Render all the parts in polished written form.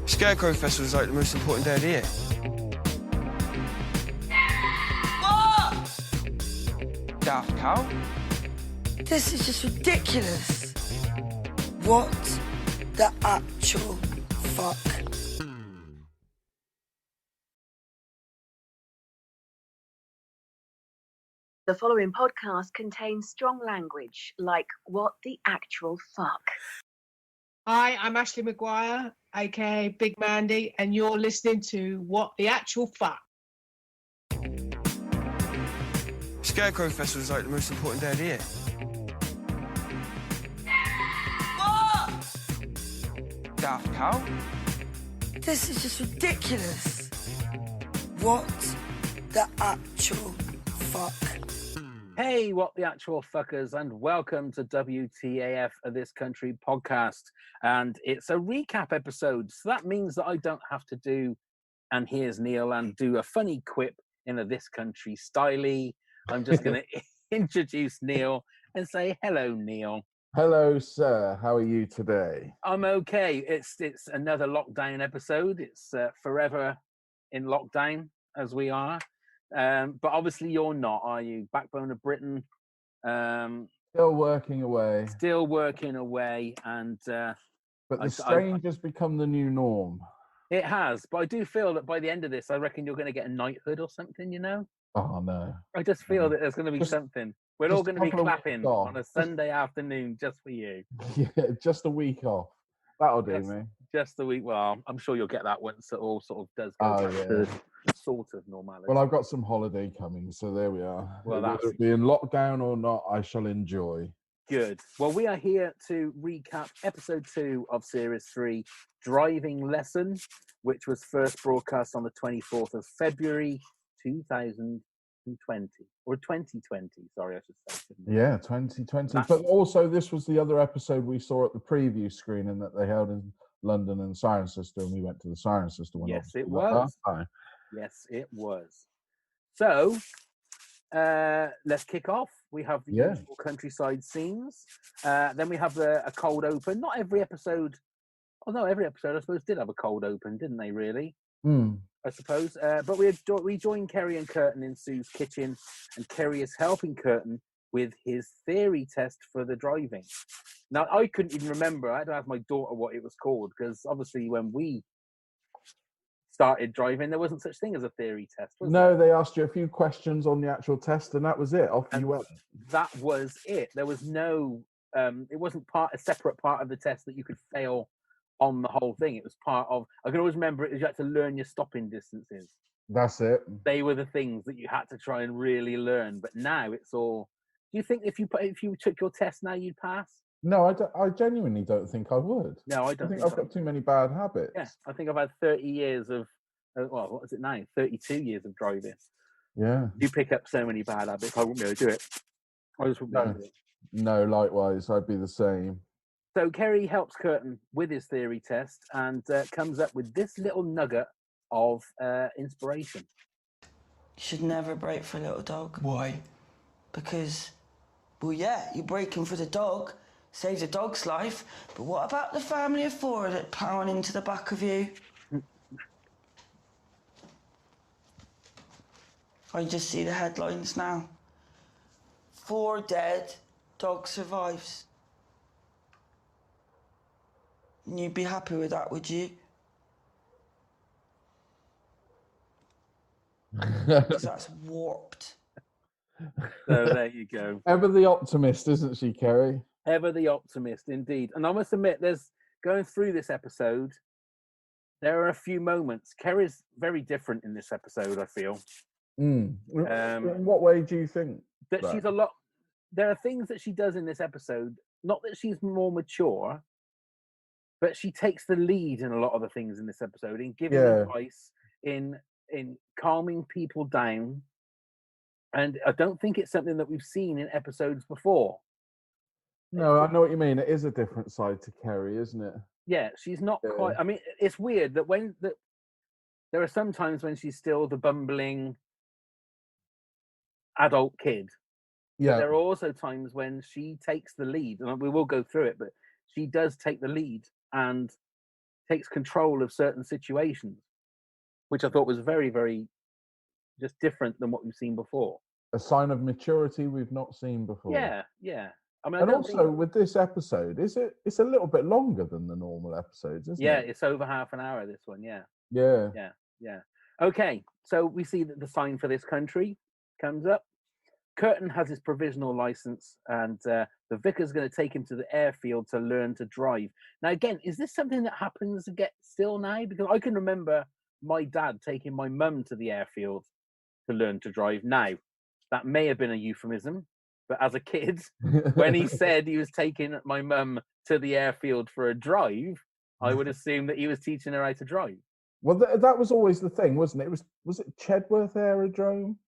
Scarecrow Festival is like the most important day of the year. What? Daft Cow? This is just ridiculous. What the actual fuck? The following podcast contains strong language, like what the actual fuck. Hi, I'm Ashley McGuire, aka Big Mandy, and you're listening to What the Actual Fuck. Scarecrow Festival is like the most important day of the year. What? Daft Cow? This is just ridiculous. What the actual fuck? Hey, what the actual fuckers, and welcome to WTAF of This Country podcast. And it's a recap episode, so that means that I don't have to do "and here's Neil" and do a funny quip in a This Country style. I'm just going to introduce Neil and say hello, Neil. Hello, sir. How are you today? I'm okay. It's another lockdown episode. It's forever in lockdown as we are. But obviously you're not, are you? Backbone of Britain. Still working away. Still working away, and but the strange has become the new norm. It has, but I do feel that by the end of this, I reckon you're going to get a knighthood or something, you know? Oh, no. I just feel that there's going to be something. We're all going to be clapping on a Sunday afternoon just for you. Yeah, just a week off. That'll do me. Just a week. Well, I'm sure you'll get that once it all sort of does go back to sort of normality. Well, I've got some holiday coming, so there we are. Well, whether it be in lockdown or not, I shall enjoy. Good. Well, we are here to recap episode 2 of series 3, Driving Lesson, which was first broadcast on the 24th of February 2020 or 2020. Sorry, I should say. Yeah, 2020. But also, this was the other episode we saw at the preview screening that they held in London and Cirencester, and we went to the Cirencester one. Yes, it was. Yes, it was. So, let's kick off. We have the usual countryside scenes. Then we have a cold open. Not every episode. Oh no, every episode I suppose did have a cold open, didn't they? Really? I suppose. But we join Kerry and Curtin in Sue's kitchen, and Kerry is helping Curtin with his theory test for the driving. Now, I couldn't even remember. I had to ask my daughter what it was called, because obviously when we started driving, there wasn't such thing as a theory test, was there? No, they asked you a few questions on the actual test, and that was it. Off you went. That was it. There was no, it wasn't a separate part of the test that you could fail on the whole thing. It was part of, I can always remember it was you had to learn your stopping distances. That's it. They were the things that you had to try and really learn. But now it's all, do you think if you took your test now, you'd pass? No, I genuinely don't think I would. No, I don't think I've got too many bad habits. Yeah, I think I've had 30 years of, well, what is it now? 32 years of driving. Yeah. You pick up so many bad habits, I wouldn't be able to do it. I just wouldn't be able to do it. No, likewise, I'd be the same. So Kerry helps Curtin with his theory test and comes up with this little nugget of inspiration. You should never brake for a little dog. Why? Because, well, yeah, you're braking for the dog, saves the dog's life, but what about the family of 4 that plowing into the back of you? I just see the headlines now. 4 dead, dog survives. And you'd be happy with that, would you? Because that's warped. So there you go. Ever the optimist, isn't she, Kerry? Ever the optimist, indeed. And I must admit, there's going through this episode, there are a few moments. Kerry's very different in this episode, I feel. In what way do you think? That she's a lot. There are things that she does in this episode, not that she's more mature, but she takes the lead in a lot of the things in this episode, in giving advice, in calming people down. And I don't think it's something that we've seen in episodes before. No, I know what you mean. It is a different side to Kerry, isn't it? Yeah, she's not quite. I mean, it's weird that there are some times when she's still the bumbling adult kid. Yeah. There are also times when she takes the lead, and we will go through it, but she does take the lead and takes control of certain situations, which I thought was very, very just different than what we've seen before. A sign of maturity we've not seen before. Yeah, yeah. I mean, I And don't also think, with this episode, it's a little bit longer than the normal episodes, isn't yeah, it? it's over half an hour, this one. Yeah, Yeah. yeah, yeah. Okay, so we see that the sign for this country comes up. Curtin has his provisional license, and the vicar's going to take him to the airfield to learn to drive. Now, again, is this something that happens still now? Because I can remember my dad taking my mum to the airfield to learn to drive. Now, that may have been a euphemism, but as a kid, when he said he was taking my mum to the airfield for a drive, I would assume that he was teaching her how to drive. Well, that was always the thing, wasn't it? Was it Chedworth Aerodrome?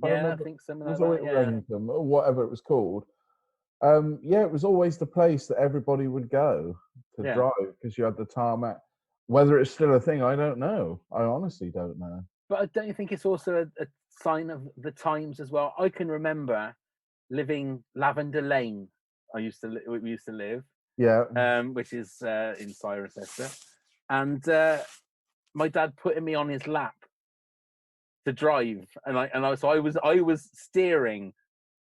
Yeah, I think something like that. Or Wrexham, or whatever it was called. Yeah, it was always the place that everybody would go to drive because you had the tarmac. Whether it's still a thing, I don't know. I honestly don't know. But don't you think it's also a sign of the times as well? I can remember living Lavender Lane. We used to live. Yeah. Which is in Cirencester, and my dad putting me on his lap to drive, and I was steering.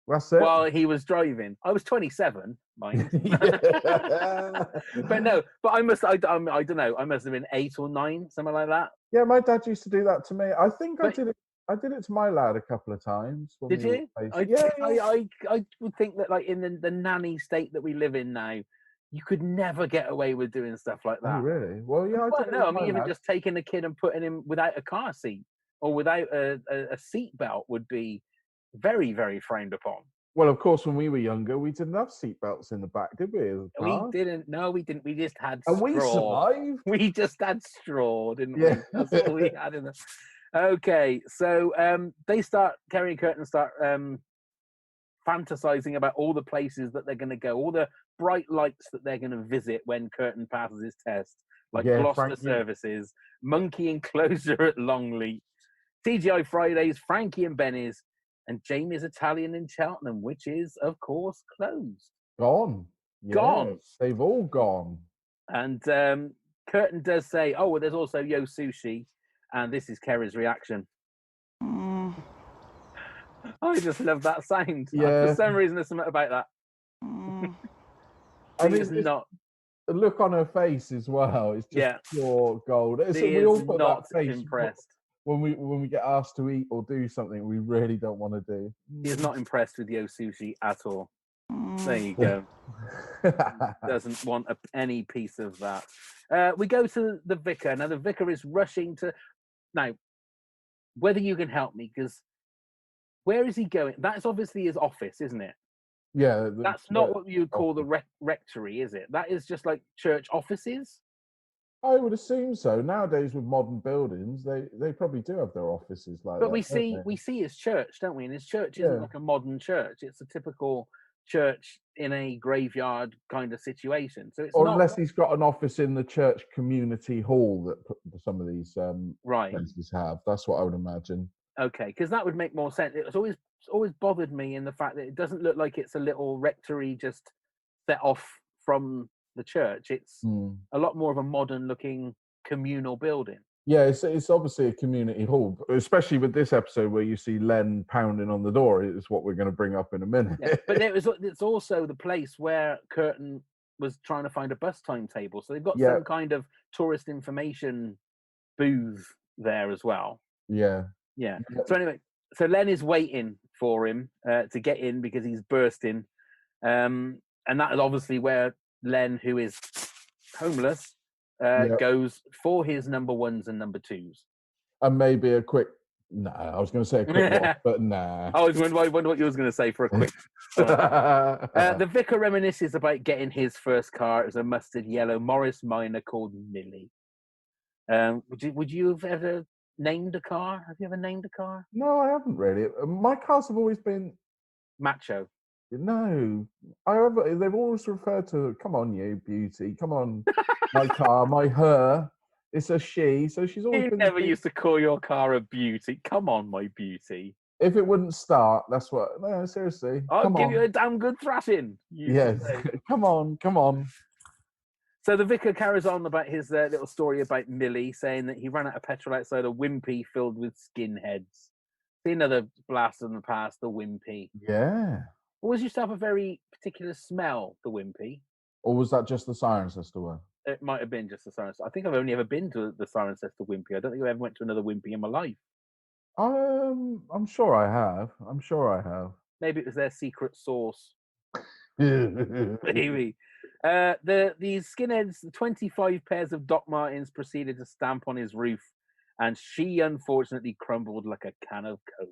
That's it. While he was driving. I was 27, mind. But no, but I don't know. I must have been 8 or 9, something like that. Yeah, my dad used to do that to me. I think I did it to my lad a couple of times. Did you? I would think that, like, in the nanny state that we live in now, you could never get away with doing stuff like that. Oh, really? Well, yeah. I mean, even just taking a kid and putting him without a car seat or without a seat belt would be very, very frowned upon. Well, of course, when we were younger, we didn't have seat belts in the back, did we? We didn't. No, we didn't. We just had straw. And we survived. We just had straw, didn't we? That's all we had in the. Okay, so Kerry and Curtin start fantasizing about all the places that they're going to go, all the bright lights that they're going to visit when Curtin passes his test, like Gloucester Services, Monkey Enclosure at Longleat, TGI Fridays, Frankie and Benny's, and Jamie's Italian in Cheltenham, which is, of course, closed. Gone. Gone. They've all gone. And Curtin does say, oh, well, there's also Yo Sushi. And this is Kerry's reaction. I just love that sound. Yeah. For some reason, there's something about that. I mean, the look on her face as well. It's just pure gold. She we all is put not that face impressed. When we get asked to eat or do something we really don't want to do. He is not impressed with Yo Sushi at all. There you go. Doesn't want any piece of that. We go to the vicar. Now, the vicar is rushing to... Now, whether you can help me, because where is he going? That's obviously his office, isn't it? Yeah. That's not what you would call the rectory, is it? That is just like church offices? I would assume so. Nowadays, with modern buildings, they probably do have their offices like that. But we see his church, don't we? And his church isn't like a modern church. It's a typical church in a graveyard kind of situation. So it's unless he's got an office in the church community hall that some of these places have. That's what I would imagine. Okay, because that would make more sense. It's always bothered me in the fact that it doesn't look like it's a little rectory just set off from the church. It's a lot more of a modern looking communal building. Yeah, it's obviously a community hall, especially with this episode where you see Len pounding on the door. Is what we're going to bring up in a minute. Yeah, but it's also the place where Curtin was trying to find a bus timetable. So they've got some kind of tourist information booth there as well. Yeah. So anyway, so Len is waiting for him to get in because he's bursting, and that is obviously where Len, who is homeless, goes for his number 1s and number 2s. And maybe a quick... No, I was going to say a quick walk, but nah. I wonder what you was going to say for a quick... The vicar reminisces about getting his first car. It was a mustard yellow Morris Minor called Millie. Would you have ever named a car? Have you ever named a car? No, I haven't really. My cars have always been... Macho. No, they've always referred to, come on, you beauty, come on, my car, my her. It's a she, so she's always. You never used to call your car a beauty. Come on, my beauty. If it wouldn't start, that's what. No, seriously. I'll give you a damn good thrashing. Yes, come on. So the vicar carries on about his little story about Millie, saying that he ran out of petrol outside a wimpy filled with skinheads. See another blast from the past, the wimpy. Yeah. Always used to have a very particular smell, the wimpy. Or was that just the Cirencester one? It might have been just the Cirencester. I think I've only ever been to the Cirencester wimpy. I don't think I ever went to another wimpy in my life. I'm sure I have. I'm sure I have. Maybe it was their secret sauce. Maybe. These skinheads, 25 pairs of Doc Martens proceeded to stamp on his roof, and she unfortunately crumbled like a can of Coke.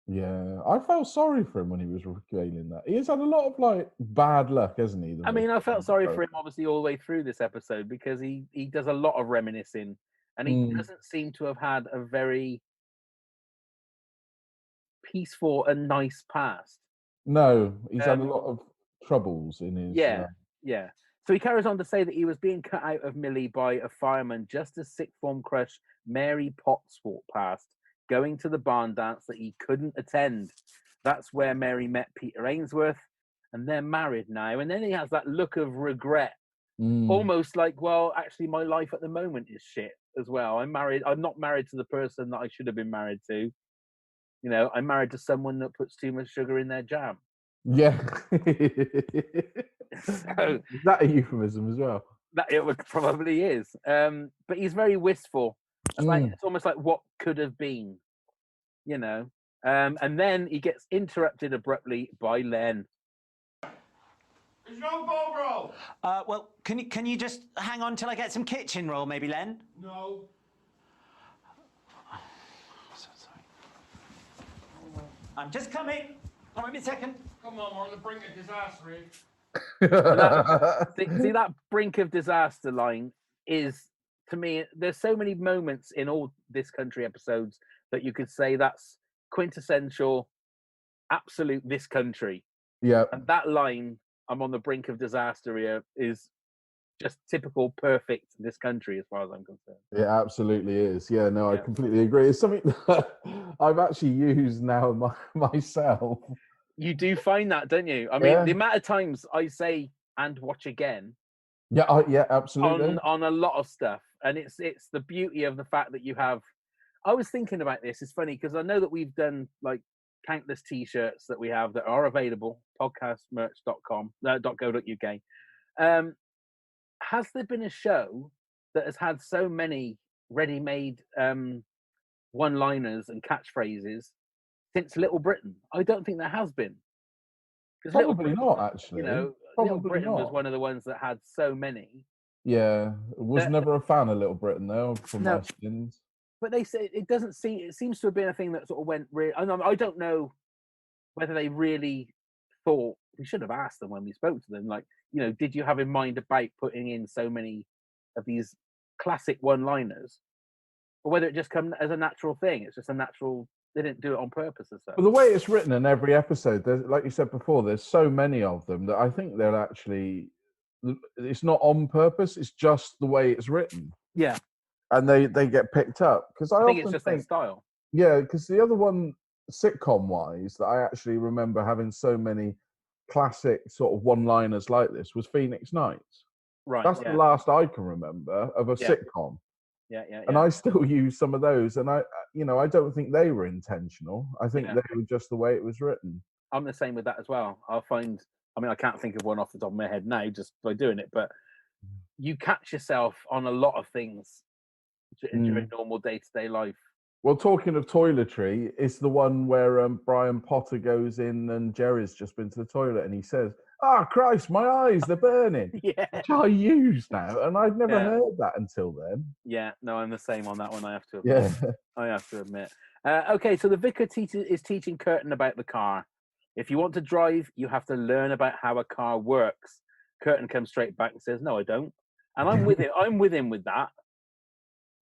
Yeah, I felt sorry for him when he was revealing that. He has had a lot of like bad luck, hasn't he? I mean, I felt sorry for him obviously all the way through this episode because he does a lot of reminiscing, and he doesn't seem to have had a very peaceful and nice past. No, he's had a lot of troubles in his. Yeah. So he carries on to say that he was being cut out of Millie by a fireman just as sixth form crush Mary Potts walked past, going to the barn dance that he couldn't attend. That's where Mary met Peter Ainsworth, and they're married now. And then he has that look of regret, almost like, well, actually, my life at the moment is shit as well. I'm married. I'm not married to the person that I should have been married to. You know, I'm married to someone that puts too much sugar in their jam. Yeah. So, is that a euphemism as well? That it probably is. But he's very wistful. Like, it's almost like what could have been, you know. And then he gets interrupted abruptly by Len. There's no ball roll. Well, can you just hang on till I get some kitchen roll, maybe, Len? No. So sorry. I'm just coming. Wait me a second. Come on, we're on the brink of disaster here. See that brink of disaster line is, to me, there's so many moments in all This Country episodes that you could say that's quintessential, absolute This Country. Yeah. And that line, I'm on the brink of disaster here, is just typical, perfect This Country as far as I'm concerned. It absolutely is. Yeah, no, I completely agree. It's something that I've actually used now myself. You do find that, don't you? I mean, the amount of times I say and watch again. Yeah, yeah, absolutely. On a lot of stuff. And it's the beauty of the fact that you have. I was thinking about this. It's funny because I know that we've done like countless T-shirts that we have that are available, podcastmerch.com.co.uk. Has there been a show that has had so many ready-made one-liners and catchphrases since Little Britain? I don't think there has been. Probably not, actually. You know, Probably Little Britain not. was one of the ones that had so many. Yeah, was never a fan of Little Britain though. From my skins. But they say it doesn't seem. It seems to have been a thing that sort of went. I don't know whether they really thought. We should have asked them when we spoke to them. Like, you know, did you have in mind about putting in so many of these classic one-liners, or whether it just come as a natural thing? It's just a natural. They didn't do it on purpose or so. But the way it's written in every episode, like you said before, there's so many of them that I think they're actually. It's not on purpose. It's just the way it's written. Yeah. And they get picked up because I think it's just their style. Yeah, because the other one, sitcom-wise, that I actually remember having so many classic sort of one-liners like this was Phoenix Nights. Right. That's the last I can remember of a sitcom. Yeah. And I still use some of those, and I don't think they were intentional. I think they were just the way it was written. I'm the same with that as well. I can't think of one off the top of my head now just by doing it, but you catch yourself on a lot of things during normal day-to-day life. Well, talking of toiletry, it's the one where Brian Potter goes in and Jerry's just been to the toilet and he says, Christ, my eyes, they're burning. Yeah. Which I use now, and I'd never heard that until then. Yeah, no, I'm the same on that one, I have to admit. Yeah. I have to admit. Okay, so the vicar is teaching Curtin about the car. If you want to drive, you have to learn about how a car works. Curtin comes straight back and says, no, I don't. And I'm with him. I'm with him with that.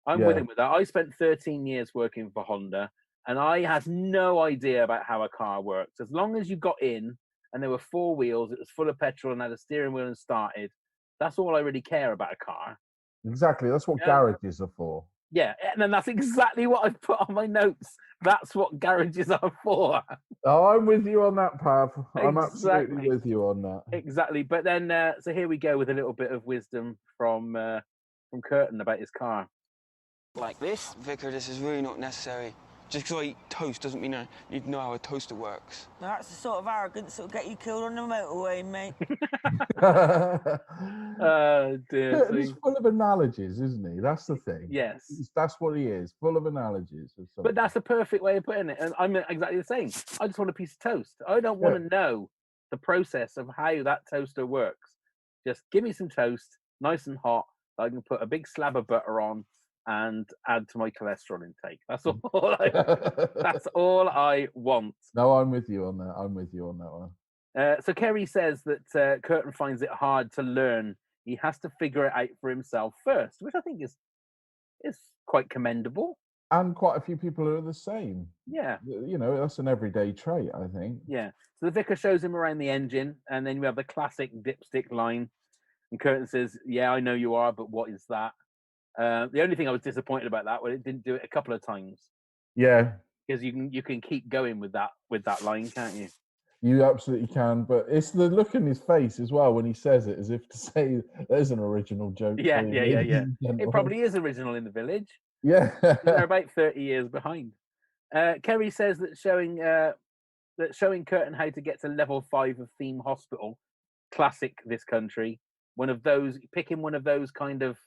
With him with that. I spent 13 years working for Honda, and I had no idea about how a car works. As long as you got in and there were four wheels, it was full of petrol and had a steering wheel and started, that's all I really care about a car. Exactly. That's what garages are for. Yeah, and then that's exactly what I've put on my notes. That's what garages are for. Oh, I'm with you on that, Pav. I'm absolutely Exactly. with you on that. Exactly. But then, so here we go with a little bit of wisdom from Curtin about his car. Like this? Vicar, this is really not necessary. Just because I eat toast doesn't mean I need to know how a toaster works. That's the sort of arrogance that'll get you killed on the motorway, mate. Oh, dear. Curtin is full of analogies, isn't he? That's the thing. Yes. That's what he is, full of analogies. But that's a perfect way of putting it. And I'm exactly the same. I just want a piece of toast. I don't want to know the process of how that toaster works. Just give me some toast, nice and hot. I can put a big slab of butter on and add to my cholesterol intake. That's all that's all I want. No, I'm with you on that. I'm with you on that one. So Kerry says that Curtin finds it hard to learn. He has to figure it out for himself first, which I think is quite commendable. And quite a few people are the same. Yeah. You know, that's an everyday trait, I think. Yeah. So the vicar shows him around the engine, and then you have the classic dipstick line. And Curtin says, "Yeah, I know you are, but what is that?" The only thing I was disappointed about that was it didn't do it a couple of times. Yeah. Because you can keep going with that line, can't you? You absolutely can, but it's the look in his face as well when he says it, as if to say there's an original joke. Yeah. for you, ladies and It gentlemen." probably is original in the village. Yeah. They're about 30 years behind. Kerry says that showing Curtin how to get to level 5 of Theme Hospital, classic this country. Picking one of those kind of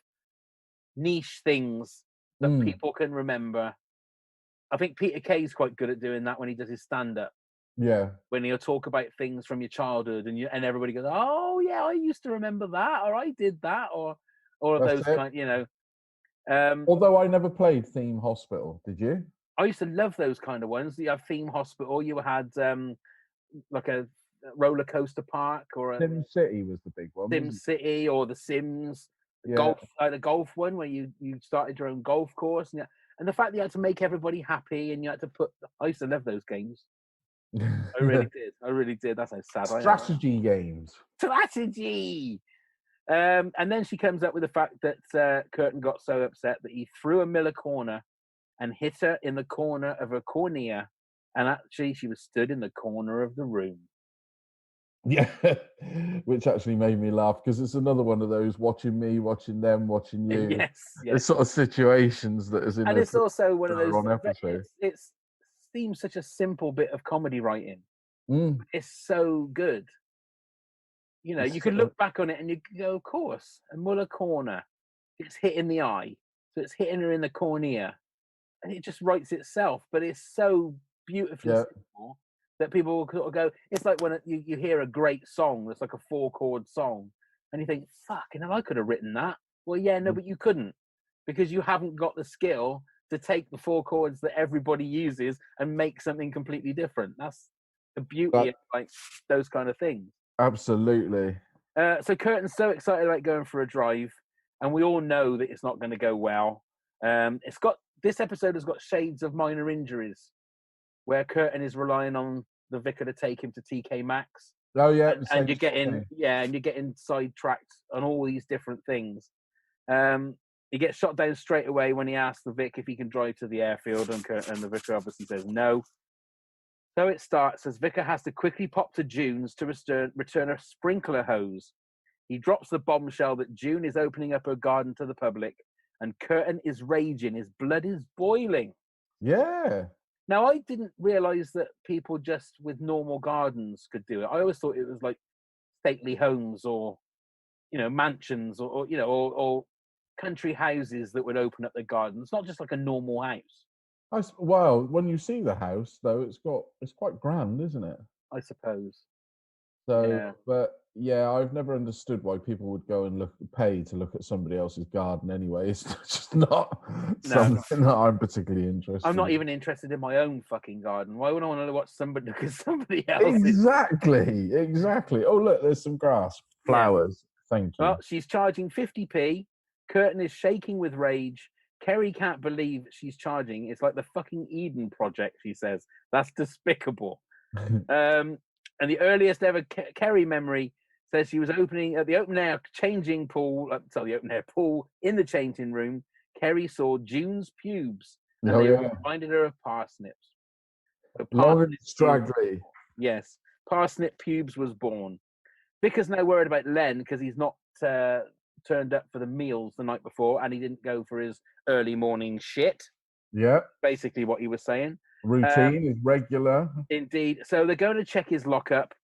niche things that people can remember. I think Peter Kay's quite good at doing that when he does his stand-up. Yeah. When he'll talk about things from your childhood and everybody goes, "Oh yeah, I used to remember that," or "I did that," or all of That's those it. kind, you know. Although I never played Theme Hospital, did you? I used to love those kind of ones. You have Theme Hospital. You had like a roller coaster park, or a Sim City was the big one. Sim wasn't City, or the Sims. Yeah. Golf, the golf one where you started your own golf course, and the fact that you had to make everybody happy, and you had to put. I used to love those games. I really did. I really did. That's how sad I am. Strategy games. Strategy. And then she comes up with the fact that Curtin got so upset that he threw a Miller corner and hit her in the corner of her cornea, and actually she was stood in the corner of the room. Yeah, which actually made me laugh because it's another one of those watching me, watching them, watching you. Yes. It's sort of situations that is in. And it's also one of those. On episode. It seems such a simple bit of comedy writing. Mm. It's so good. You know, you could look back on it and you could go, of course, a Muller corner. It's hitting the eye, so it's hitting her in the cornea, and it just writes itself. But it's so beautifully simple that people will sort of go. It's like when you hear a great song that's like a 4-chord song, and you think, "Fucking hell, I could have written that." Well, yeah, no, but you couldn't because you haven't got the skill to take the 4 chords that everybody uses and make something completely different. That's the beauty of like those kind of things. Absolutely. So Curtin's so excited about going for a drive, and we all know that it's not going to go well. This episode has got shades of Minor Injuries, where Curtin is relying on the vicar to take him to TK Maxx. Oh yeah, and you're getting sidetracked on all these different things. He gets shot down straight away when he asks the vic if he can drive to the airfield, and the vicar obviously says no. So it starts as Vicar has to quickly pop to June's to return a sprinkler hose. He drops the bombshell that June is opening up her garden to the public, and Curtin is raging. His blood is boiling. Yeah. Now, I didn't realise that people just with normal gardens could do it. I always thought it was like stately homes or, mansions or country houses that would open up their gardens, not just like a normal house. Well, when you see the house, though, it's quite grand, isn't it? I suppose. So, yeah. But yeah, I've never understood why people would go and pay to look at somebody else's garden anyway. It's just not something that I'm particularly interested in. I'm not even interested in my own fucking garden. Why would I want to watch somebody look at somebody else's? Exactly. Oh, look, there's some grass, flowers. Yeah. Thank you. Well, she's charging 50p. Curtin is shaking with rage. Kerry can't believe she's charging. It's like the fucking Eden Project, she says. That's despicable. And the earliest ever Kerry memory says she was opening at the open air pool in the changing room. Kerry saw June's pubes, and Oh, they yeah. reminded her of parsnips. So Long and parsnip straggly. pubes- Yes, parsnip pubes was born. Vicar's now worried about Len because he's not turned up for the meals the night before, and he didn't go for his early morning shit. Yeah. Basically, what he was saying. Routine is regular. Indeed. So they're going to check his lockup.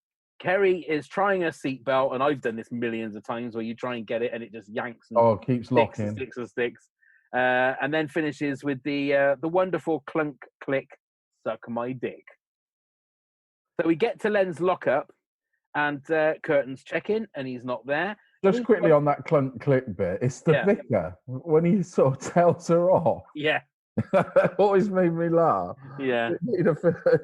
Kerry is trying a seatbelt, and I've done this millions of times where you try and get it and it just yanks and Keeps sticks locking. and sticks and sticks. And then finishes with the wonderful clunk click, suck my dick. So we get to Len's lockup, and curtains check in, and he's not there. Just quickly on that clunk click bit, it's the vicar when he sort of tells her off. Yeah. Always made me laugh. Yeah.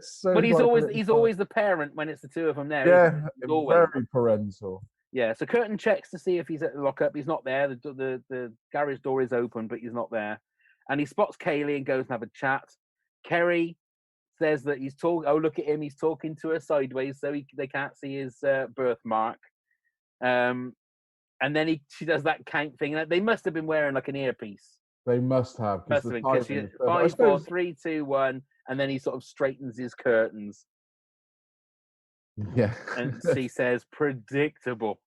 So But he's like always the parent when it's the two of them there. Yeah, He's always. very parental. Yeah, so Curtin checks to see if he's at the lockup. He's not there. The garage door is open, but he's not there. And he spots Kaylee and goes and have a chat. Kerry says that he's talking. Oh, look at him! He's talking to her sideways, so they can't see his birthmark. And then she does that count thing. They must have been wearing like an earpiece. They must have. Must have been because 5, 4, 3, 2, 1, and then he sort of straightens his curtains. Yeah. And she says, predictable.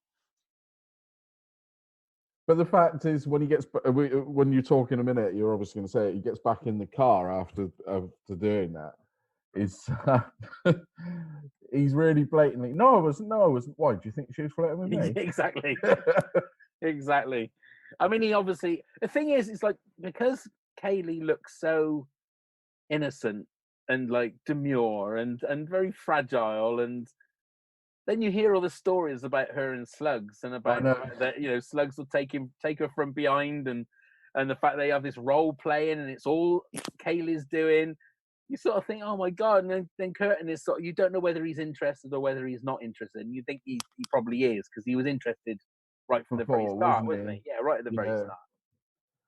But the fact is, when he gets, when you talk in a minute, you're obviously going to say it, he gets back in the car after doing that. He's really blatantly, no, I wasn't. Why, do you think she was flirting with me? Exactly. Exactly. I mean, he obviously, the thing is, it's like, because Kaylee looks so innocent and like demure and very fragile, and then you hear all the stories about her and Slugs, and about that, Slugs will take her from behind, and the fact they have this role playing and it's all Kaylee's doing. You sort of think, oh my God, and then Curtin is sort of, you don't know whether he's interested or whether he's not interested. And you think he probably is, because he was interested right from the very start, wasn't he? Yeah, right at the very start.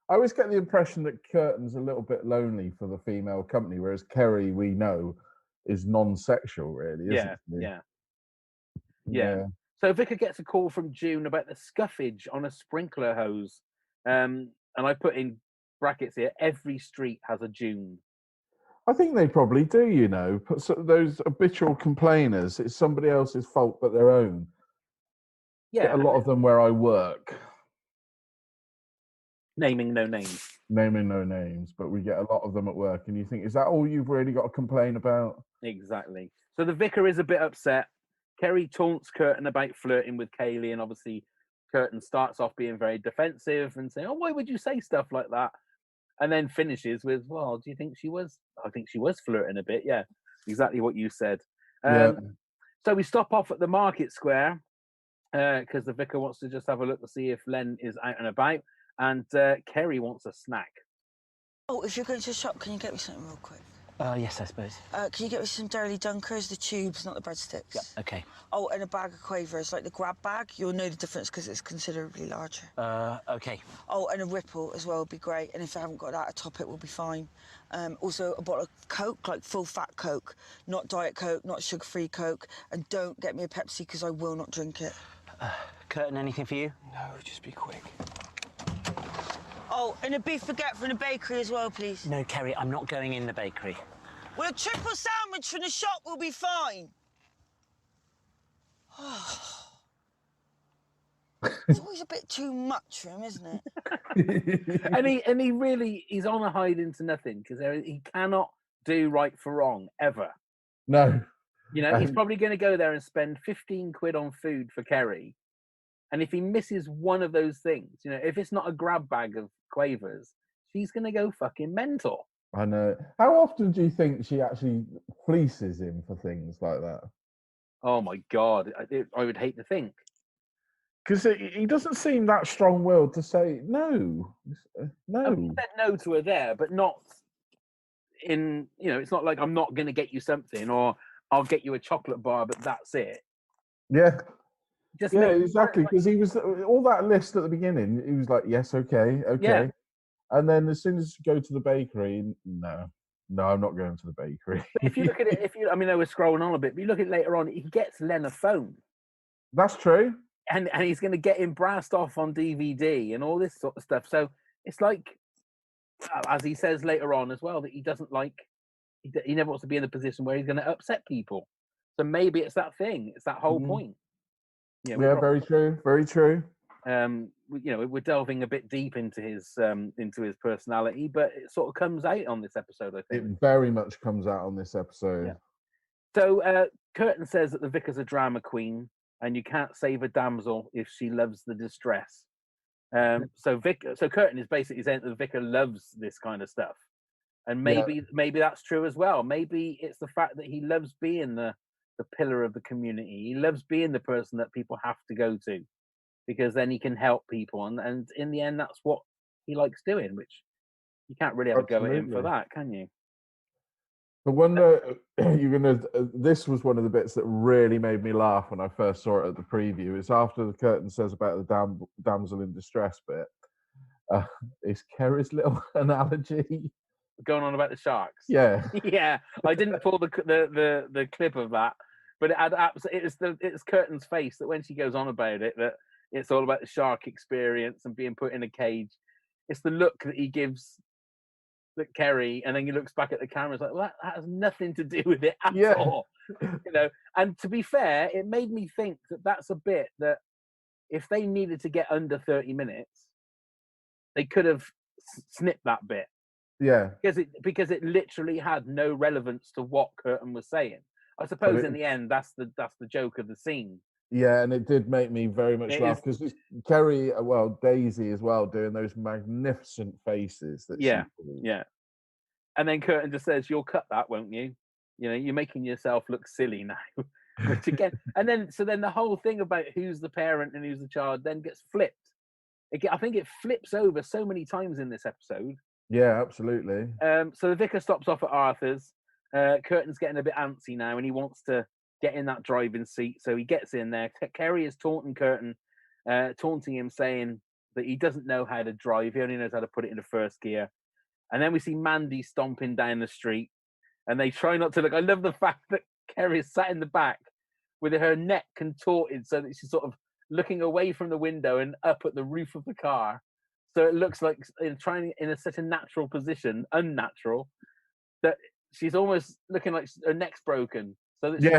I always get the impression that Curtin's a little bit lonely for the female company, whereas Kerry, we know, is non-sexual, really, isn't he? Yeah. So Vicar gets a call from June about the scuffage on a sprinkler hose. And I put in brackets here, every street has a June. I think they probably do, but those habitual complainers, it's somebody else's fault but their own. Yeah. Get a lot of them where I work. Naming no names. Naming no names, but we get a lot of them at work, and you think, is that all you've really got to complain about? Exactly. So the vicar is a bit upset. Kerry taunts Curtin about flirting with Kaylee, and obviously Curtin starts off being very defensive and saying, oh, why would you say stuff like that? And then finishes with, well, do you think she was? I think she was flirting a bit. Yeah, exactly what you said. So we stop off at the market square because the vicar wants to just have a look to see if Len is out and about. And Kerry wants a snack. Oh, if you're going to the shop, can you get me something real quick? Yes, I suppose. Can you get me some Dairy Dunkers, the tubes, not the breadsticks? Yeah, okay. Oh, and a bag of Quavers, like the grab bag. You'll know the difference because it's considerably larger. Okay. Oh, and a Ripple as well would be great. And if I haven't got that, a Top It will be fine. Also, a bottle of Coke, like full-fat Coke, not Diet Coke, not sugar-free Coke. And don't get me a Pepsi because I will not drink it. Curtin, anything for you? No, just be quick. Oh, and a beef baguette from the bakery as well, please. No, Kerry, I'm not going in the bakery. Well, a triple sandwich from the shop will be fine. It's always a bit too much for him, isn't it? and he really, he's on a hide into nothing because he cannot do right for wrong, ever. No. He's probably going to go there and spend 15 quid on food for Kerry. And if he misses one of those things, if it's not a grab bag of Quavers, she's going to go fucking mental. I know. How often do you think she actually fleeces him for things like that? Oh, my God. I would hate to think. Because he doesn't seem that strong-willed to say no. No. He said no to her there, but not in, it's not like I'm not going to get you something or I'll get you a chocolate bar, but that's it. Yeah. Just exactly. Because he was all that list at the beginning. He was like, "Yes, okay." Yeah. And then as soon as you go to the bakery, no, I'm not going to the bakery. But if you look at it, I mean, we're scrolling on a bit, but you look at it later on, he gets Len a phone. That's true. And he's going to get him brassed off on DVD and all this sort of stuff. So it's like as he says later on as well, that he doesn't like, he never wants to be in a position where he's going to upset people. So maybe it's that thing. It's that whole point. Yeah, very true. Very true. We're delving a bit deep into his personality, but it sort of comes out on this episode, I think. It very much comes out on this episode. Yeah. So Curtin says that the vicar's a drama queen, and you can't save a damsel if she loves the distress. So Curtin is basically saying that the vicar loves this kind of stuff, and maybe that's true as well. Maybe it's the fact that he loves being the pillar of the community. He loves being the person that people have to go to, because then he can help people, and in the end, that's what he likes doing. Which you can't really have a go at him for that, can you? But when this was one of the bits that really made me laugh when I first saw it at the preview. It's after the Curtin says about the damsel in distress bit. It's Kerry's little analogy going on about the sharks. Yeah, yeah. I didn't pull the clip of that, but it's Curtin's face that when she goes on about it, that it's all about the shark experience and being put in a cage. It's the look that he gives that Kerry, and then he looks back at the camera. It's like, well, that has nothing to do with it at all. And to be fair, it made me think that that's a bit that if they needed to get under 30 minutes, they could have snipped that bit. Yeah, because it literally had no relevance to what Curtin was saying. I suppose in the end, that's the joke of the scene. Yeah, and it did make me very much laugh because Kerry, Daisy as well, doing those magnificent faces. Yeah. And then Curtin just says, "You'll cut that, won't you? You're making yourself look silly now." Which again, and then the whole thing about who's the parent and who's the child then gets flipped. I think it flips over so many times in this episode. Yeah, absolutely. So the vicar stops off at Arthur's. Curtin's getting a bit antsy now, and he wants to get in that driving seat. So he gets in there. Kerry is taunting Curtin, taunting him, saying that he doesn't know how to drive. He only knows how to put it into first gear. And then we see Mandy stomping down the street, and they try not to look. I love the fact that Kerry is sat in the back with her neck contorted so that she's sort of looking away from the window and up at the roof of the car. So it looks like trying in such a natural position, unnatural, that she's almost looking like her neck's broken, so that she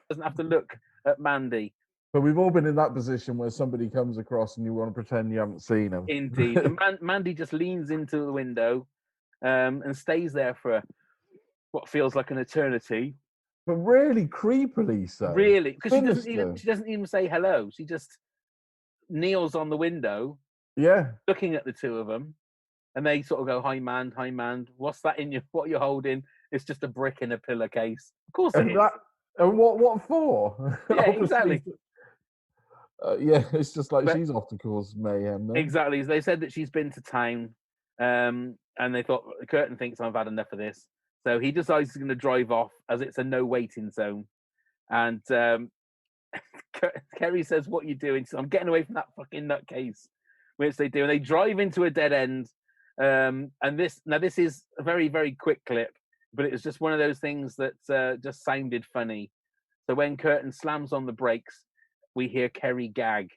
doesn't have to look at Mandy. But we've all been in that position where somebody comes across and you want to pretend you haven't seen them. Indeed. And Mandy just leans into the window and stays there for what feels like an eternity. But really creepily so. Really, because she doesn't even say hello. She just kneels on the window. Yeah, looking at the two of them, and they sort of go, "Hi, man. What's that in what you're holding?" It's just a brick in a pillowcase. Of course it is. And what for? Yeah, exactly. It's just like she's off to cause mayhem. Then. Exactly. They said that she's been to town, and they thought Curtin thinks I've had enough of this, so he decides he's going to drive off as it's a no waiting zone, and Kerry says, "What are you doing?" So I'm getting away from that fucking nutcase. Which they do, and they drive into a dead end. And this is a very, very quick clip, but it was just one of those things that just sounded funny. So when Curtin slams on the brakes, we hear Kerry gag.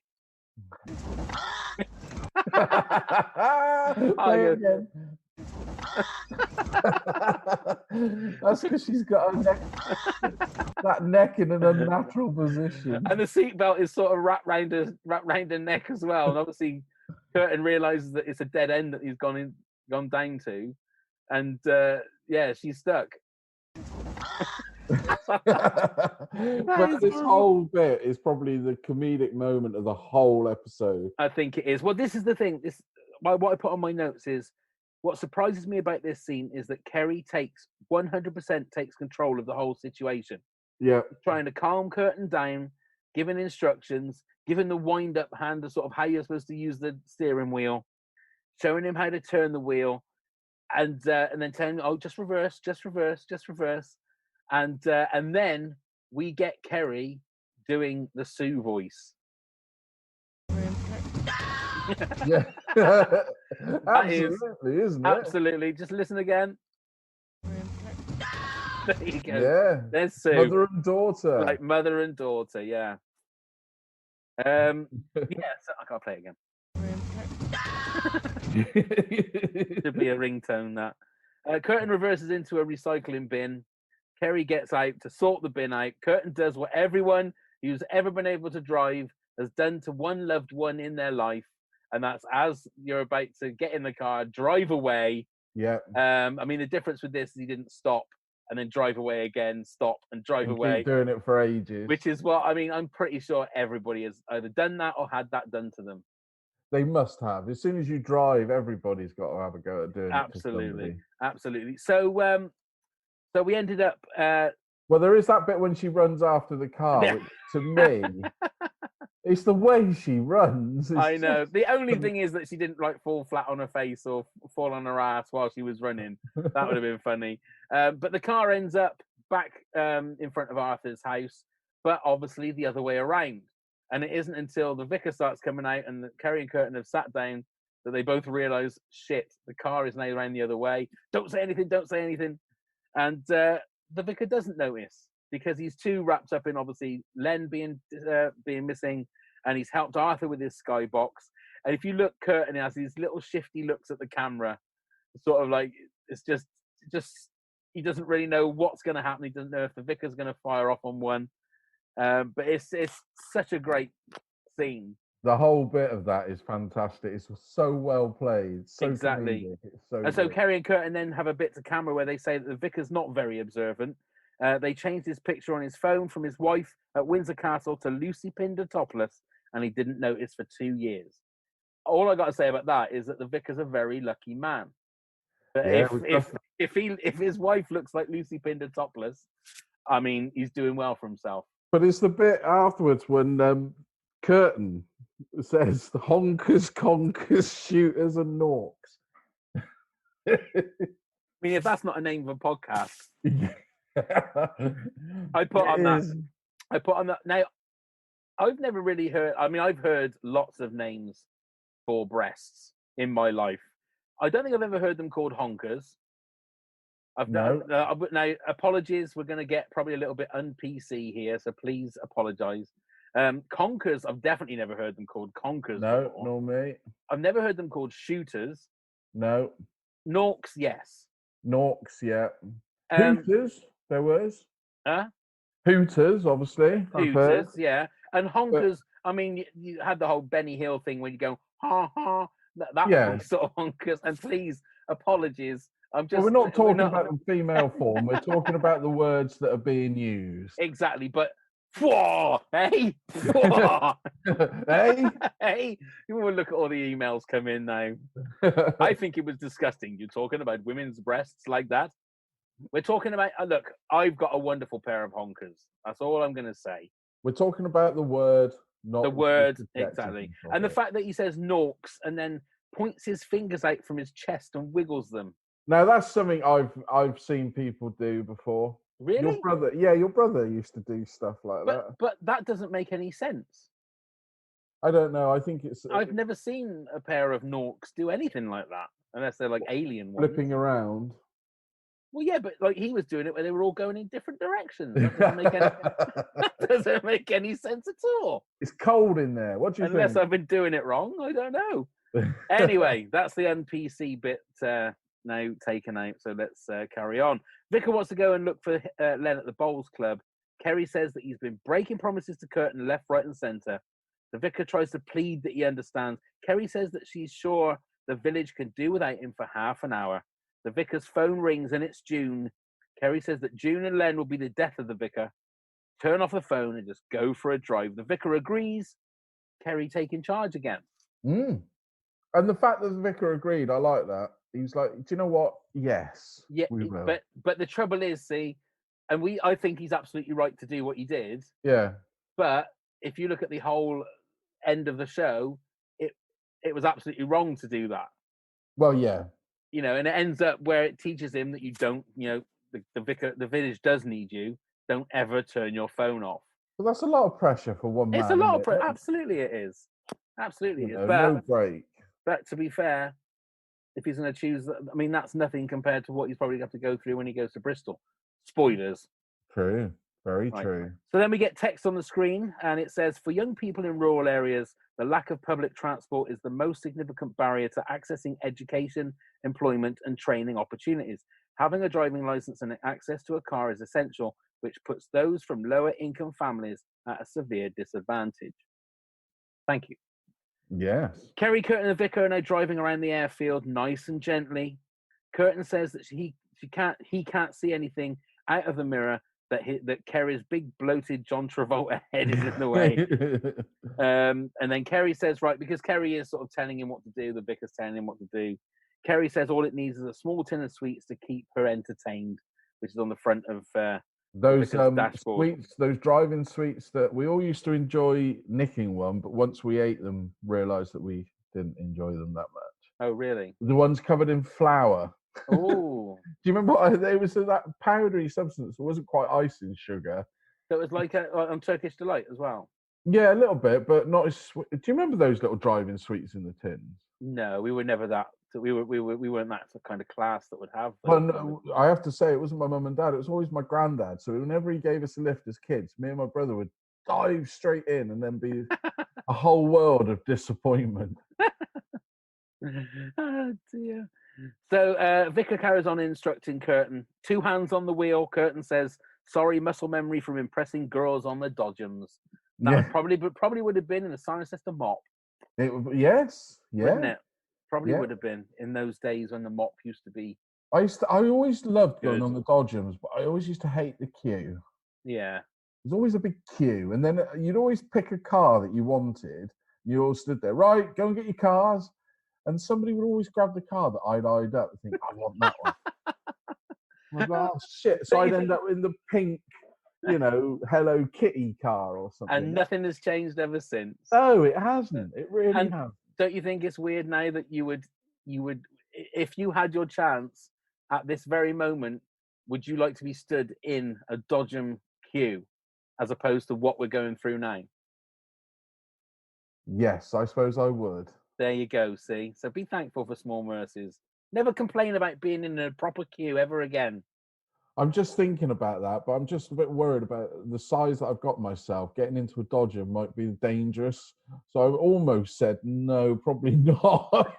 That's because she's got that neck in an unnatural position, and the seatbelt is sort of wrapped round her neck as well. And obviously, Curtin realizes that it's a dead end that he's gone down to, and she's stuck. But this whole bit is probably the comedic moment of the whole episode. I think it is. Well, this is the thing. What I put on my notes is what surprises me about this scene is that Kerry 100% takes control of the whole situation. Yeah, trying to calm Curtin down, giving instructions, giving the wind-up hand of sort of how you're supposed to use the steering wheel, showing him how to turn the wheel, and then telling him, "Oh, just reverse, and then we get Kerry doing the Sue voice. Yeah, absolutely, isn't it? Absolutely. Just listen again. There you go. Yeah, there's Sue. Mother and daughter, like mother and daughter. Yeah. So I can't play it again. Should be a ringtone, that. Curtin reverses into a recycling bin. Kerry gets out to sort the bin out. Curtin does what everyone who's ever been able to drive has done to one loved one in their life. And that's, as you're about to get in the car, drive away. Yeah. I mean, the difference with this is he didn't stop and then drive away again, stop and drive away. Keep doing it for ages. Which is what, I mean, I'm pretty sure everybody has either done that or had that done to them. They must have. As soon as you drive, everybody's got to have a go at doing it. Absolutely. Absolutely. So we ended up... well, there is that bit when she runs after the car, which, to me... It's the way she runs. I know. The only thing is that she didn't like fall flat on her face or fall on her ass while she was running. That would have been funny. But the car ends up back in front of Arthur's house, but obviously the other way around. And it isn't until the vicar starts coming out and Kerry and Curtin have sat down that they both realise, shit, the car is now around the other way. Don't say anything, don't say anything. And the vicar doesn't notice, because he's too wrapped up in, obviously, Len being missing, and he's helped Arthur with his skybox. And if you look, Curtin has these little shifty looks at the camera, sort of like, it's just he doesn't really know what's going to happen. He doesn't know if the vicar's going to fire off on one. But it's such a great scene. The whole bit of that is fantastic. It's so well played. So exactly. So Kerry and Curtin then have a bit to camera where they say that the vicar's not very observant. They changed his picture on his phone from his wife at Windsor Castle to Lucy Pinder topless, and he didn't notice for 2 years. All I got to say about that is that the vicar's a very lucky man. But Yeah, if his wife looks like Lucy Pinder topless, I mean, he's doing well for himself. But it's the bit afterwards when Curtin says honkers, conkers, shooters, and norks. I mean, if that's not a name of a podcast, I put on that. Now, I've never really heard. I mean, I've heard lots of names for breasts in my life. I don't think I've ever heard them called honkers. Now, apologies. We're going to get probably a little bit un-PC here, so please apologise. Conkers, I've definitely never heard them called conkers. No, before. nor me. I've never heard them called shooters. No. Norks, yes. Norks, yeah. Hooters, there was. Huh? Hooters, obviously. Hooters, yeah. And honkers, I mean, you had the whole Benny Hill thing when you go, ha, ha. That was sort of honkers. And please, apologies. We're not talking about the female form. We're talking about the words that are being used. Exactly, but hey, hey, hey. You will look at all the emails come in now. I think it was disgusting. You're talking about women's breasts like that. We're talking about. Look, I've got a wonderful pair of honkers. That's all I'm going to say. We're talking about the word, not the word, exactly. And the fact that he says norks and then points his fingers out from his chest and wiggles them. Now that's something I've seen people do before. Really? Your brother used to do stuff like that. But that doesn't make any sense. I don't know. I think it's. I've never seen a pair of norks do anything like that, unless they're like alien ones. Flipping around. Well, yeah, but like he was doing it where they were all going in different directions. That doesn't make any sense at all. It's cold in there. What do you think? Unless I've been doing it wrong, I don't know. Anyway, that's the un-PC bit now taken out. So let's carry on. Vicar wants to go and look for Len at the bowls club. Kerry says that he's been breaking promises to Curtin left, right, and centre. The vicar tries to plead that he understands. Kerry says that she's sure the village can do without him for half an hour. The vicar's phone rings and it's June. Kerry says that June and Len will be the death of the vicar. Turn off the phone and just go for a drive. The vicar agrees. Kerry taking charge again. And the fact that the vicar agreed, I like that. He was like, do you know what? Yes. Yeah, we will. But the trouble is, see, and I think he's absolutely right to do what he did. Yeah. But if you look at the whole end of the show, it was absolutely wrong to do that. Well, yeah. You know, and it ends up where it teaches him that you don't, you know, the village does need you. Don't ever turn your phone off. Well, that's a lot of pressure for one man. It's a lot of pressure. Absolutely, it is. Absolutely, it is. But, no break. But to be fair, if he's going to choose, I mean, that's nothing compared to what he's probably got to go through when he goes to Bristol. Spoilers. True. Very Right. true. So then we get text on the screen, and it says, for young people in rural areas, the lack of public transport is the most significant barrier to accessing education, employment, and training opportunities. Having a driving license and access to a car is essential, which puts those from lower income families at a severe disadvantage. Thank you. Yes. Kerry, Curtin, and Vicar are now driving around the airfield nice and gently. Curtin says that he can't see anything out of the mirror, that Kerry's big bloated John Travolta head is in the way. And then Kerry says, right, because Kerry is sort of telling him what to do, the Vicar's telling him what to do. Kerry says all it needs is a small tin of sweets to keep her entertained, which is on the front of those dashboard. sweets, those driving sweets that we all used to enjoy nicking one, but once we ate them, realised that we didn't enjoy them that much. Oh, really? The ones covered in flour. Oh. Do you remember there was that powdery substance? It wasn't quite icing sugar. So it was like on Turkish Delight as well? Yeah, a little bit, but not as sweet. Do you remember those little driving sweets in the tins? No, we were never that. We weren't that kind of class that would have. Well, no, I have to say, it wasn't my mum and dad. It was always my granddad. So whenever he gave us a lift as kids, me and my brother would dive straight in and then be a whole world of disappointment. Oh dear. So Vicar carries on instructing Curtin. 2 hands on the wheel. Curtin says, "Sorry, muscle memory from impressing girls on the Dodgems." That probably would have been in a Cirencester mop. Yes, yeah, wouldn't it? Probably would have been in those days when the mop used to be. I always loved going on the Dodgems, but I always used to hate the queue. Yeah. There's always a big queue, and then you'd always pick a car that you wanted. You all stood there, right? Go and get your cars, and somebody would always grab the car that I'd eyed up and think, I want that one. I'd go, oh shit! So I'd end up in the pink, Hello Kitty car or something. And nothing has changed ever since. Oh, it hasn't. It really hasn't. Don't you think it's weird now that you would, if you had your chance at this very moment, would you like to be stood in a Dodgem queue as opposed to what we're going through now? Yes, I suppose I would. There you go, see? So be thankful for small mercies. Never complain about being in a proper queue ever again. I'm just thinking about that, but I'm just a bit worried about the size that I've got myself. Getting into a Dodger might be dangerous. So I almost said, no, probably not.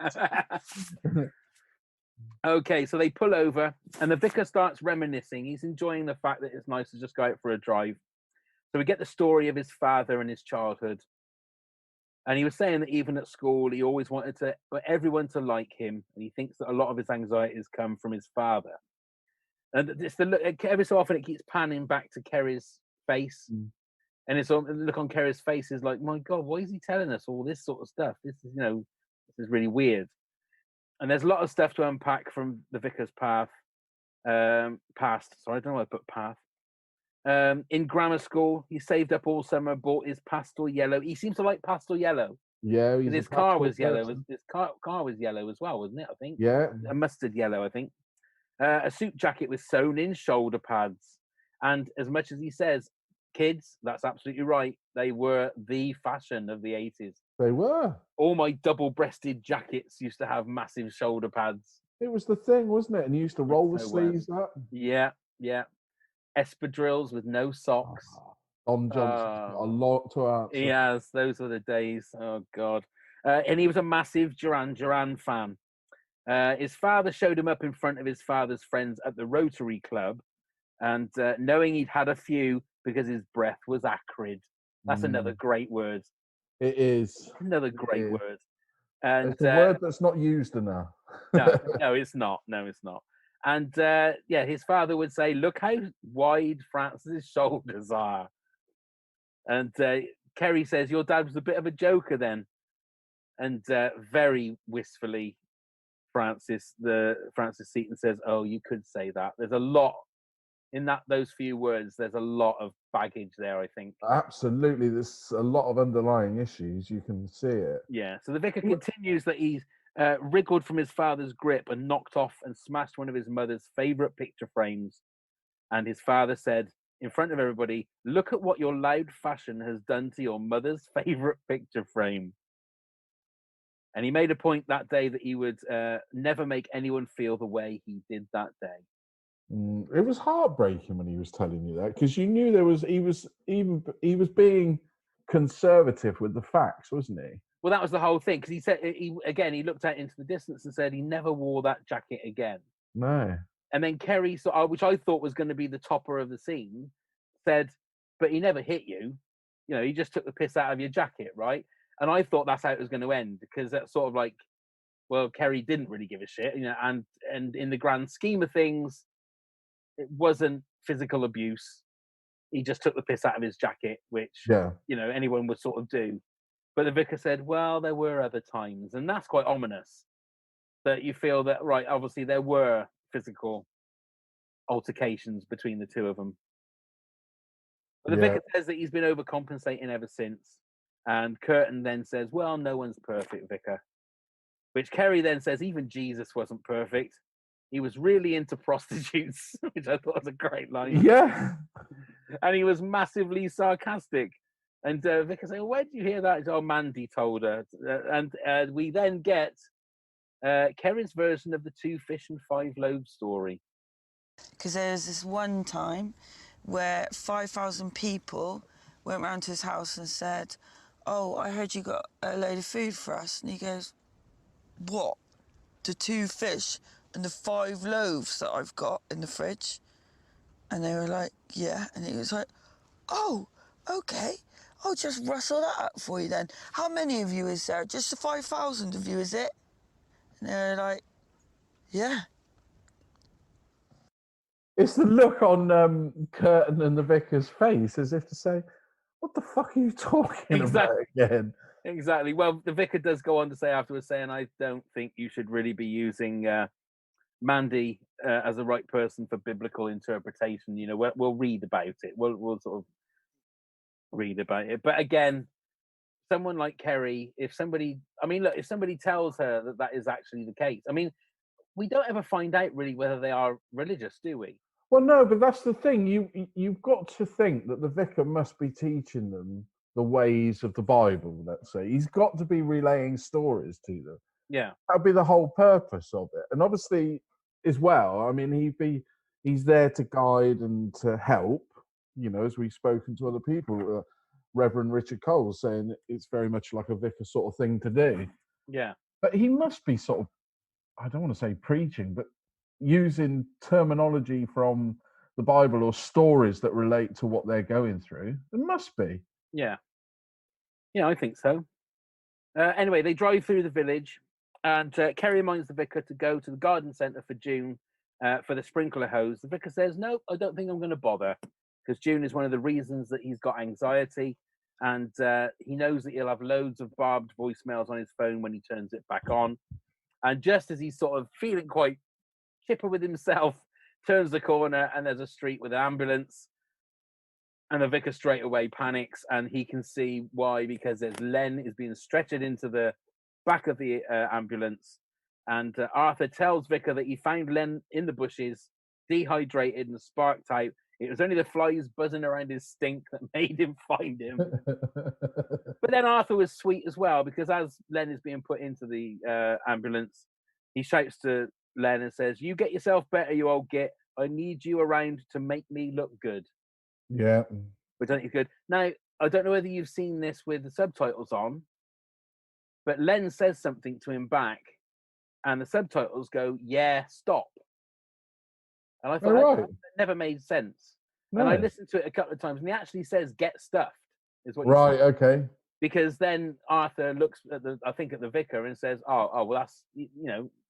Okay, so they pull over and the Vicar starts reminiscing. He's enjoying the fact that it's nice to just go out for a drive. So we get the story of his father and his childhood. And he was saying that even at school, he always wanted everyone to like him. And he thinks that a lot of his anxieties come from his father. And it's the look, every so often it keeps panning back to Kerry's face. And it's the look on Kerry's face is like, my God, why is he telling us all this sort of stuff? This is, this is really weird. And there's a lot of stuff to unpack from the Vicar's past. Sorry, I don't know why I put path. In grammar school, he saved up all summer, bought his pastel yellow. He seems to like pastel yellow. Yeah, his car was yellow. His car was yellow as well, wasn't it? I think. Yeah. A mustard yellow, I think. A suit jacket with sewn-in shoulder pads. And as much as he says, kids, that's absolutely right. They were the fashion of the 80s. They were. All my double-breasted jackets used to have massive shoulder pads. It was the thing, wasn't it? And you used to roll the sleeves up. Yeah, yeah. Espadrilles with no socks. Don Johnson, a lot to answer. Yes, those were the days. Oh, God. And he was a massive Duran Duran fan. His father showed him up in front of his father's friends at the Rotary Club, and knowing he'd had a few because his breath was acrid. That's another great word. It is. Another great word. And it's a word that's not used enough. No, it's not. No, it's not. And his father would say, look how wide Francis's shoulders are. And Kerry says, your dad was a bit of a joker then. And very wistfully, Francis Seaton says, oh, you could say that. There's a lot in those few words. There's a lot of baggage there, I think. Absolutely. There's a lot of underlying issues. You can see it. Yeah. So the Vicar continues that he's wriggled from his father's grip and knocked off and smashed one of his mother's favourite picture frames. And his father said, in front of everybody, look at what your loud fashion has done to your mother's favourite picture frame. And he made a point that day that he would never make anyone feel the way he did that day. It was heartbreaking when he was telling you that, because you knew he was being conservative with the facts, wasn't he? Well, that was the whole thing, because he said he looked out into the distance and said he never wore that jacket again. No. And then Kerry, which I thought was going to be the topper of the scene, said, "But he never hit you. You know, he just took the piss out of your jacket, right?" And I thought that's how it was going to end, because that's sort of like, well, Kerry didn't really give a shit, you know, and in the grand scheme of things, it wasn't physical abuse. He just took the piss out of his jacket, which you know anyone would sort of do. But the vicar said, "Well, there were other times," and that's quite ominous. That you feel that, right? Obviously, there were physical altercations between the two of them. But the vicar says that he's been overcompensating ever since. And Curtin then says, "Well, no one's perfect, Vicar." Which Kerry then says, even Jesus wasn't perfect. He was really into prostitutes, which I thought was a great line. Yeah. And he was massively sarcastic. And Vicar saying, "Where did you hear that?" Oh, Mandy told her. And we then get Kerry's version of the 2 fish and 5 loaves story. Because there was this one time where 5,000 people went round to his house and said, "Oh, I heard you got a load of food for us." And he goes, "What? The 2 fish and the 5 loaves that I've got in the fridge?" And they were like, "Yeah." And he was like, "Oh, okay. I'll just rustle that up for you then. How many of you is there? Just the 5,000 of you, is it?" And they were like, "Yeah." It's the look on Curtin and the vicar's face, as if to say, "What the fuck are you talking about again?" Exactly. Well, the vicar does go on to say afterwards, saying, "I don't think you should really be using Mandy as the right person for biblical interpretation. You know, we'll read about it. We'll sort of read about it." But again, someone like Kerry, if somebody tells her that that is actually the case, I mean, we don't ever find out really whether they are religious, do we? Well, no, but that's the thing. You've got to think that the vicar must be teaching them the ways of the Bible. Let's say he's got to be relaying stories to them. Yeah, that'd be the whole purpose of it. And obviously, as well, I mean, he's there to guide and to help. You know, as we've spoken to other people, Reverend Richard Cole saying it's very much like a vicar sort of thing to do. Yeah, but he must be sort of, I don't want to say preaching, but using terminology from the Bible or stories that relate to what they're going through. It must be. Yeah, I think so. Anyway, they drive through the village, and Kerry reminds the vicar to go to the garden centre for June for the sprinkler hose. The vicar says, "No, I don't think I'm going to bother," because June is one of the reasons that he's got anxiety, and he knows that he'll have loads of barbed voicemails on his phone when he turns it back on. And just as he's sort of feeling quite chipper with himself, turns the corner and there's a street with an ambulance, and the vicar straight away panics, and he can see why, because there's Len is being stretched into the back of the ambulance, and Arthur tells Vicar that he found Len in the bushes, dehydrated and sparked out. It was only the flies buzzing around his stink that made him find him. But then Arthur was sweet as well, because as Len is being put into the ambulance, he shouts to Len and says, "You get yourself better, you old git. I need you around to make me look good." Yeah. Which I think is good. Now, I don't know whether you've seen this with the subtitles on, but Len says something to him back, and the subtitles go, "Yeah, stop." And I thought that never made sense. No. And I listened to it a couple of times, and he actually says, "Get stuffed," is what he says. Okay. Because then Arthur looks at the vicar and says, "Oh, well, that's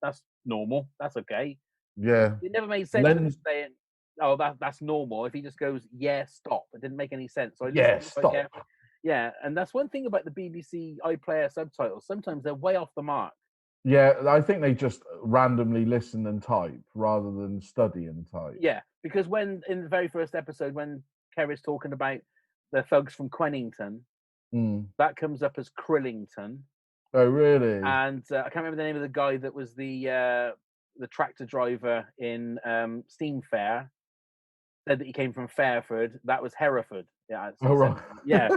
that's normal. That's okay." Yeah. It never made sense saying, "Oh, that's normal." If he just goes, "Yeah, stop," it didn't make any sense. So stop. Yeah, and that's one thing about the BBC iPlayer subtitles. Sometimes they're way off the mark. Yeah, I think they just randomly listen and type rather than study and type. Yeah, because when in the very first episode, when Kerry's talking about the thugs from Quennington, that comes up as Krillington. Oh, really? And I can't remember the name of the guy that was the tractor driver in Steam Fair. Said that he came from Fairford. That was Hereford. Yeah. Right. Yeah.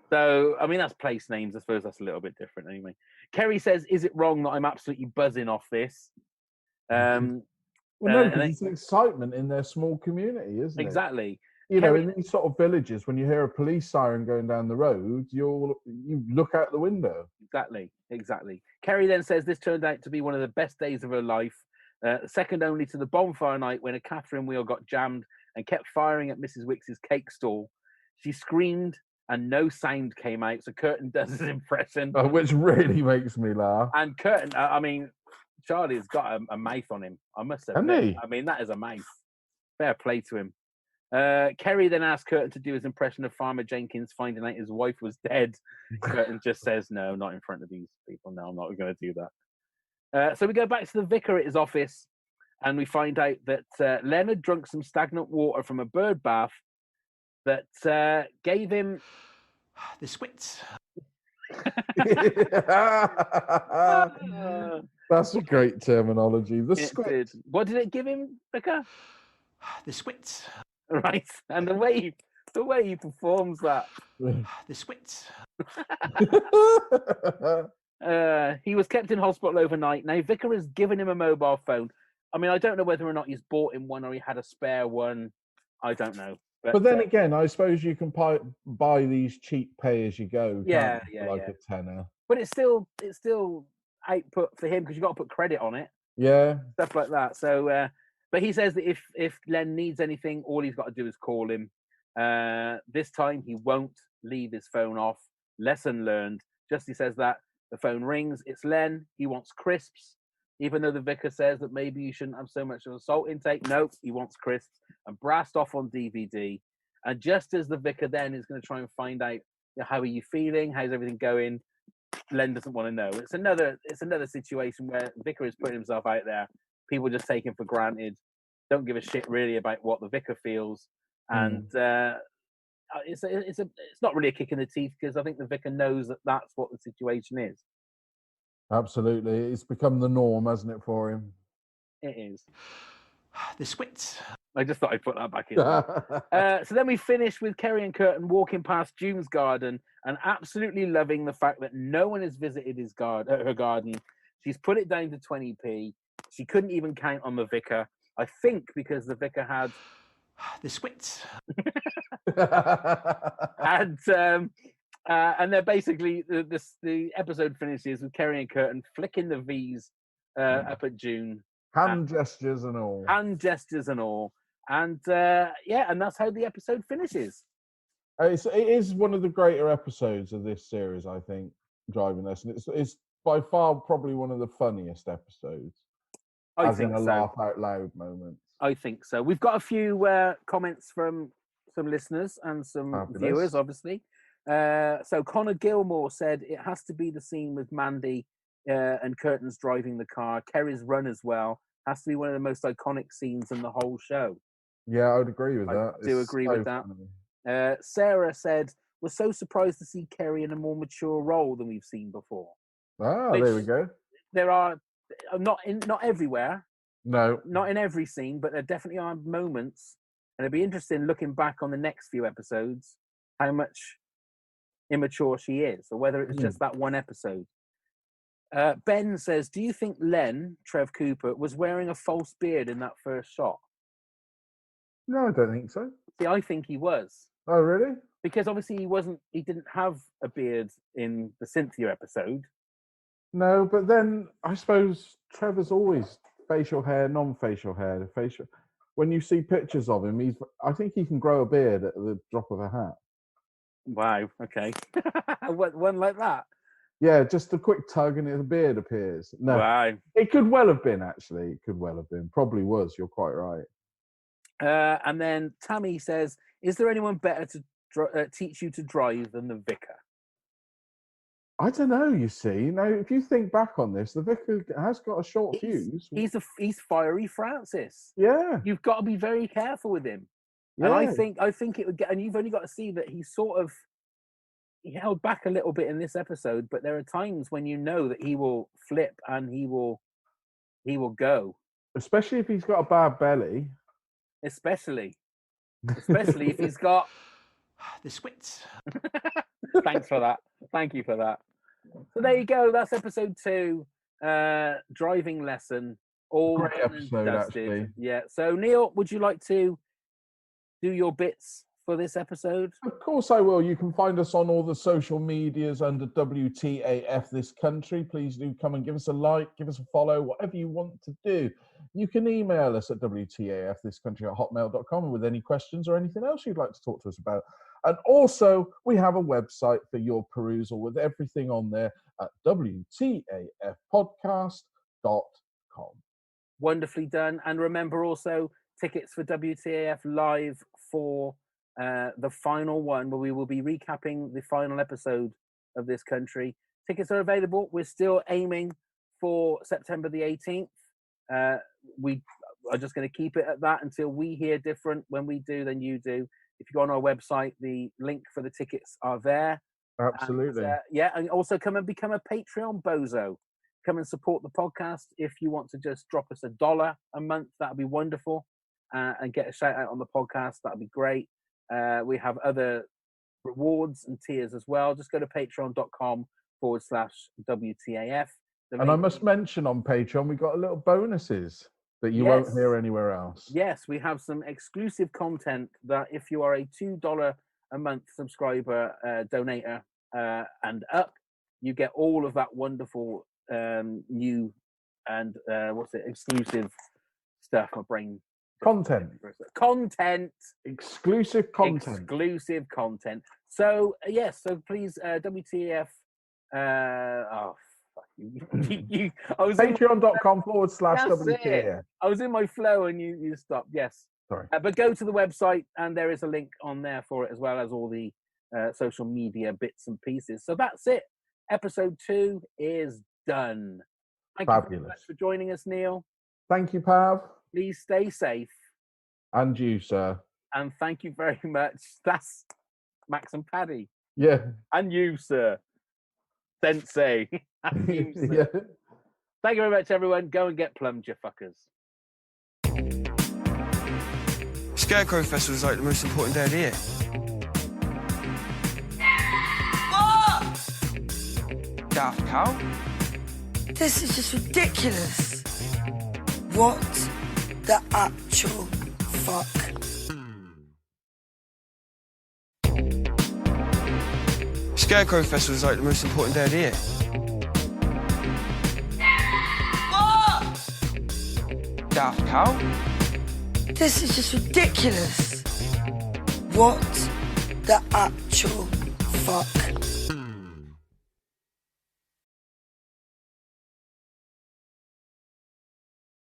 So, I mean, that's place names. I suppose that's a little bit different anyway. Kerry says, "Is it wrong that I'm absolutely buzzing off this?" Well, no, and because it's an excitement in their small community, isn't it? exactly. You know, Kerry- in these sort of villages, when you hear a police siren going down the road, you look out the window. Exactly. Kerry then says this turned out to be one of the best days of her life, second only to the bonfire night when a Catherine wheel got jammed and kept firing at Mrs. Wicks's cake stall. She screamed and no sound came out, so Curtin does his impression. Which really makes me laugh. And Curtin, I mean, Charlie's got a mouth on him, I must Hasn't admit. he? I mean, that is a mouth. Fair play to him. Kerry then asked Curtin to do his impression of Farmer Jenkins finding out his wife was dead. Curtin just says, no, not in front of these people. No, I'm not going to do that. So we go back to the vicar at his office and we find out that Len had drunk some stagnant water from a bird bath that gave him the squits. That's a great terminology. The squits. What did it give him, Vicar? The squits. Right, and the way he performs that. The squits. He was kept in hospital overnight. Now Vicar has given him a mobile phone. I mean, I don't know whether or not he's bought him one or he had a spare one. I don't know. But then again, I suppose you can buy these cheap pay-as-you-go. Yeah, a tenner. But it's still output for him because you've got to put credit on it. Yeah, stuff like that. So, but he says that if Len needs anything, all he's got to do is call him. This time he won't leave his phone off. Lesson learned. Just he says that the phone rings. It's Len. He wants crisps. Even though the vicar says that maybe you shouldn't have so much of a salt intake. Nope, he wants crisps. And Brast off on DVD. And just as the vicar then is going to try and find out, how are you feeling? How's everything going? Len doesn't want to know. It's another situation where the vicar is putting himself out there. People just take him for granted. Don't give a shit really about what the vicar feels. And it's not really a kick in the teeth because I think the vicar knows that that's what the situation is. Absolutely. It's become the norm, hasn't it, for him? It is. The squits. I just thought I'd put that back in. So then we finish with Kerry and Curtin walking past June's garden and absolutely loving the fact that no one has visited her garden. She's put it down to 20p. She couldn't even count on the vicar. I think because the vicar had the squits. And they're basically the episode finishes with Kerry and Curtin flicking the V's up at June. Hand gestures and all. And and that's how the episode finishes. It is one of the greater episodes of this series, I think. Driving Lesson. It's by far probably one of the funniest episodes. I think so. Laugh out loud moments. I think so. We've got a few comments from some listeners and some viewers, obviously. So Connor Gilmore said it has to be the scene with Mandy and Curtin's driving the car. Kerry's run as well has to be one of the most iconic scenes in the whole show. Yeah, I would agree with that. I do agree with that. Sarah said, we're so surprised to see Kerry in a more mature role than we've seen before. Ah, there we go. There are not everywhere. No. Not in every scene, but there definitely are moments. And it'd be interesting looking back on the next few episodes, how much immature she is, or whether it's just that one episode. Ben says, do you think Len, Trev Cooper, was wearing a false beard in that first shot? No, I don't think so. See, I think he was. Oh, really? Because obviously he didn't have a beard in the Cynthia episode. No, but then I suppose Trevor's always facial hair, non-facial hair. When you see pictures of him, I think he can grow a beard at the drop of a hat. Wow, okay. One like that? Yeah, just a quick tug and the beard appears. No, wow. It could well have been, actually. It could well have been. Probably was. You're quite right. And then Tammy says, is there anyone better to teach you to drive than the vicar? I don't know, you see. Now, if you think back on this, the vicar has got a short fuse. He's fiery Francis. Yeah. You've got to be very careful with him. Yeah. And I think it would get, and you've only got to see that he held back a little bit in this episode, but there are times when you know that he will flip and he will go. Especially if he's got a bad belly. Especially if he's got the squits. Thanks for that. Thank you for that. So there you go. That's episode 2, Driving Lesson. All Great done and episode, dusted. actually. Yeah. So Neil, would you like to do your bits for this episode? Of course I will. You can find us on all the social medias under WTAF This Country. Please do come and give us a like, give us a follow, whatever you want to do. You can email us at WTAFthiscountry@hotmail.com with any questions or anything else you'd like to talk to us about. And also, we have a website for your perusal with everything on there at WTAFpodcast.com. Wonderfully done. And remember also, tickets for WTAF Live for the final one, where we will be recapping the final episode of This Country. Tickets are available. We're still aiming for September the 18th. We are just going to keep it at that until we hear different. When we do, then you do. If you go on our website, the link for the tickets are there. Absolutely. And, and also come and become a Patreon bozo. Come and support the podcast. If you want to just drop us $1 a month, that'd be wonderful. And get a shout out on the podcast, that'd be great. We have other rewards and tiers as well. Just go to patreon.com/WTAF. And I must mention on Patreon, we got a little bonuses that you won't hear anywhere else. Yes, we have some exclusive content that if you are a $2 a month subscriber, donator, and up, you get all of that wonderful new and exclusive stuff. My brain. Content. Exclusive content. So yes, so please WTF. I was Patreon.com/WTAF. I was in my flow and you stopped. Yes. Sorry. But go to the website and there is a link on there for it, as well as all the social media bits and pieces. So that's it. Episode 2 is done. Thank you very much for joining us, Neil. Thank you, Pav. Please stay safe. And you, sir. And thank you very much. That's Max and Paddy. Yeah. And you, sir. Sensei. And you, sir. Yeah. Thank you very much, everyone. Go and get plumbed, you fuckers. Scarecrow Festival is like the most important day of the year. Daft Cow? This is just ridiculous. What the actual fuck? Scarecrow Festival is like the most important day of the year. Daft Cow? This is just ridiculous. What the actual fuck?